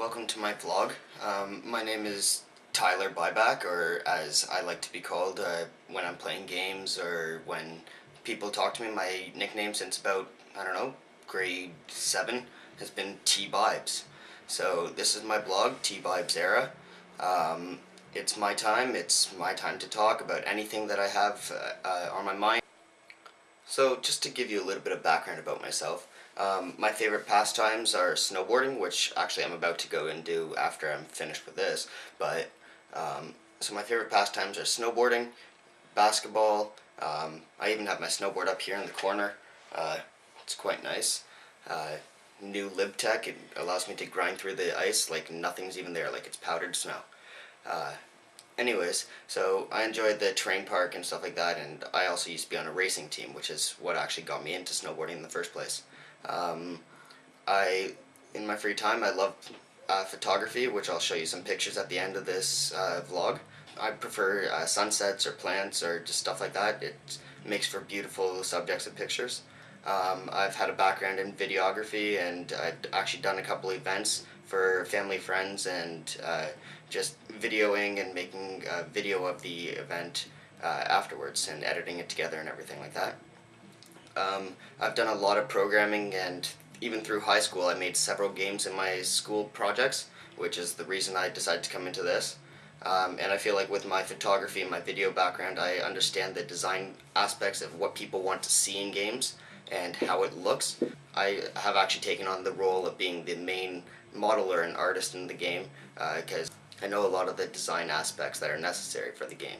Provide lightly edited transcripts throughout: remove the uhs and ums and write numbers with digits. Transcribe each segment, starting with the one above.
welcome to my vlog. My name is Tyler Buyback, or as I like to be called when I'm playing games or when people talk to me. My nickname since about, I don't know, grade 7 has been T-Bibes. So this is my blog, T-Bibes Era. It's my time to talk about anything that I have on my mind. So just to give you a little bit of background about myself, my favorite pastimes are snowboarding, which actually I'm about to go and do after I'm finished with this. But so my favorite pastimes are snowboarding, basketball. I even have my snowboard up here in the corner. It's quite nice. New LibTech, it allows me to grind through the ice like nothing's even there, like it's powdered snow. Anyways, so I enjoyed the terrain park and stuff like that, and I also used to be on a racing team, which is what actually got me into snowboarding in the first place. In my free time, I love photography, which I'll show you some pictures at the end of this vlog. I prefer sunsets or plants or just stuff like that. It makes for beautiful subjects of pictures. I've had a background in videography, and I've actually done a couple events for family, friends, and just videoing and making a video of the event afterwards and editing it together and everything like that. I've done a lot of programming, and even through high school I made several games in my school projects, which is the reason I decided to come into this. And I feel like with my photography and my video background, I understand the design aspects of what people want to see in games and how it looks. I have actually taken on the role of being the main modeler and artist in the game because I know a lot of the design aspects that are necessary for the game.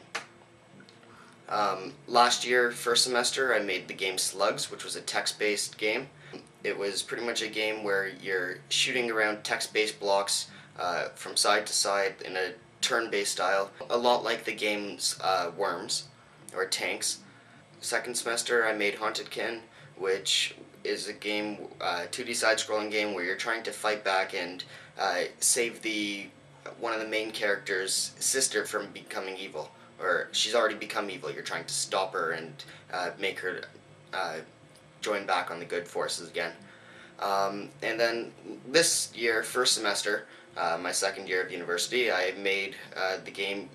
Last year, first semester, I made the game Slugs, which was a text-based game. It was pretty much a game where you're shooting around text-based blocks from side to side in a turn-based style, a lot like the game's Worms, or Tanks. Second semester, I made Haunted Kin, which is a game, 2D side-scrolling game where you're trying to fight back and save one of the main characters' sister from becoming evil. Or she's already become evil. You're trying to stop her and make her join back on the good forces again. And then this year, first semester, my second year of university, I made the game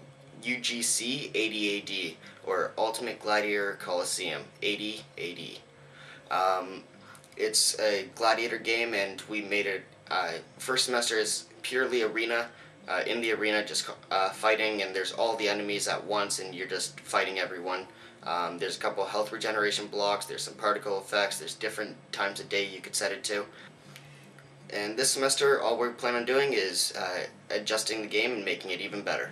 UGC 80AD, or Ultimate Gladiator Coliseum 80AD. It's a gladiator game, and we made it. First semester is purely arena. In the arena, just fighting, and there's all the enemies at once, and you're just fighting everyone. There's a couple health regeneration blocks, there's some particle effects, there's different times of day you could set it to. And this semester, all we plan on doing is adjusting the game and making it even better.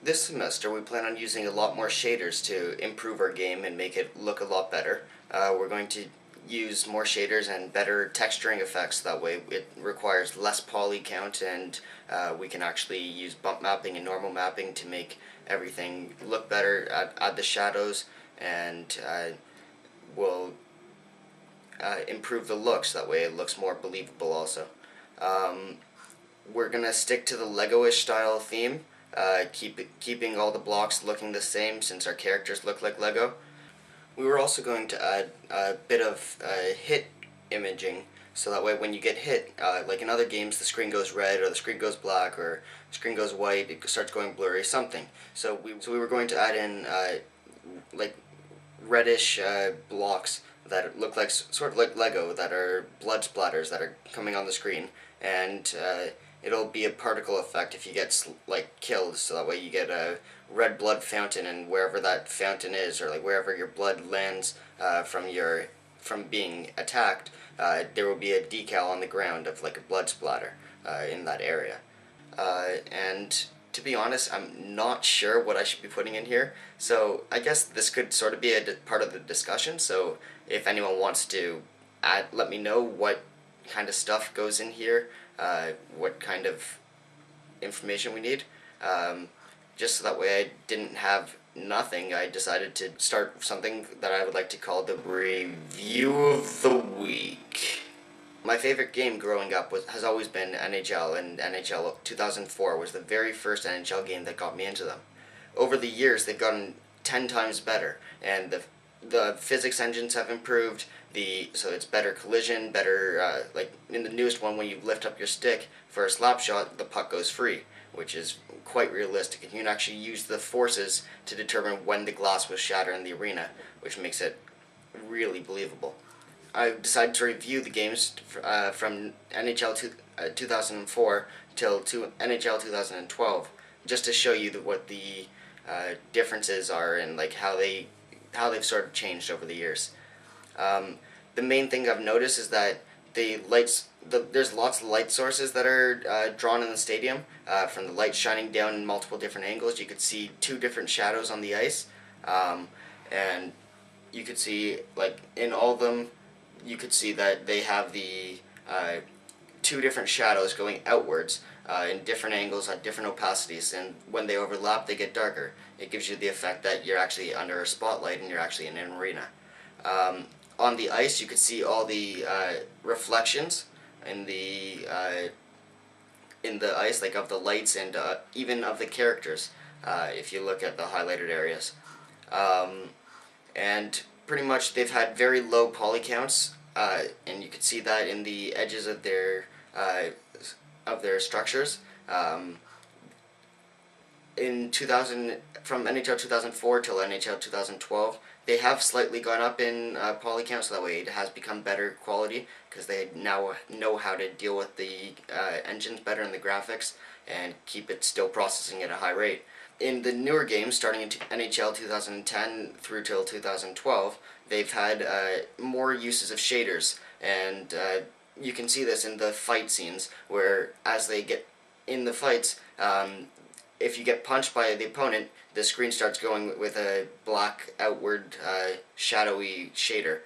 This semester, we plan on using a lot more shaders to improve our game and make it look a lot better. We're going to use more shaders and better texturing effects. That way it requires less poly count, and we can actually use bump mapping and normal mapping to make everything look better, add the shadows, and we'll improve the looks. That way it looks more believable also. We're going to stick to the Lego-ish style theme, keeping all the blocks looking the same since our characters look like Lego. We were also going to add a bit of hit imaging, so that way when you get hit, like in other games, the screen goes red, or the screen goes black, or the screen goes white, it starts going blurry, something. So we were going to add in like reddish blocks that look like sort of like Lego, that are blood splatters that are coming on the screen, and it'll be a particle effect if you get like killed, so that way you get a red blood fountain, and wherever that fountain is, or like wherever your blood lands from being attacked, there will be a decal on the ground of like a blood splatter in that area. And to be honest, I'm not sure what I should be putting in here, so I guess this could sort of be a part of the discussion. So if anyone wants to let me know what kind of stuff goes in here, what kind of information we need. Just so that way I didn't have nothing, I decided to start something that I would like to call the Review of the Week. My favorite game growing up has always been NHL, and NHL 2004 was the very first NHL game that got me into them. Over the years, they've gotten 10 times better, and the physics engines have improved. So it's better collision, better like in the newest one, when you lift up your stick for a slap shot, the puck goes free, which is quite realistic, and you can actually use the forces to determine when the glass will shatter in the arena, which makes it really believable. I decided to review the games from NHL 2004 till NHL 2012, just to show you what the differences are and like how they've sort of changed over the years. The main thing I've noticed is that there's lots of light sources that are drawn in the stadium. From the light shining down in multiple different angles, you could see two different shadows on the ice, and you could see, like, in all of them, you could see that they have the two different shadows going outwards in different angles at different opacities, and when they overlap, they get darker. It gives you the effect that you're actually under a spotlight and you're actually in an arena. On the ice, you could see all the reflections in the ice, like of the lights and even of the characters, if you look at the highlighted areas. And pretty much they've had very low poly counts, and you could see that in the edges of their structures. In 2000, from NHL 2004 till NHL 2012, they have slightly gone up in poly count, so that way it has become better quality, because they now know how to deal with the engines better and the graphics and keep it still processing at a high rate. In the newer games, starting in NHL 2010 through till 2012, they've had more uses of shaders, and you can see this in the fight scenes, where as they get in the fights, if you get punched by the opponent, the screen starts going with a black outward shadowy shader,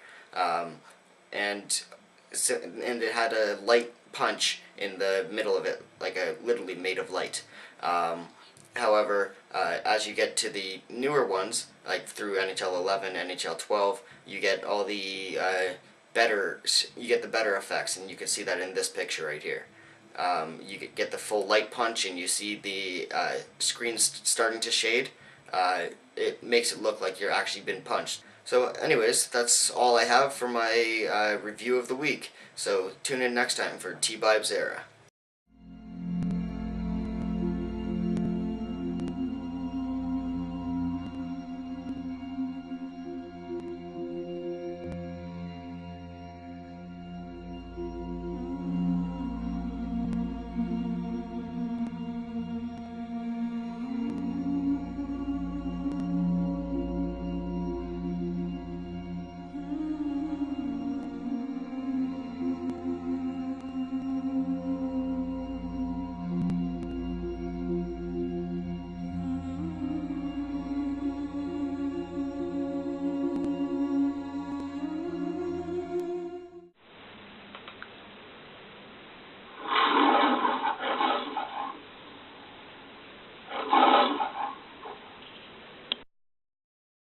and it had a light punch in the middle of it, like literally made of light. However, as you get to the newer ones, like through NHL 11, NHL 12, you get all the better effects, and you can see that in this picture right here. You get the full light punch, and you see the screen starting to shade. It makes it look like you're actually been punched. So anyways, that's all I have for my review of the week. So tune in next time for T-Bibes Era.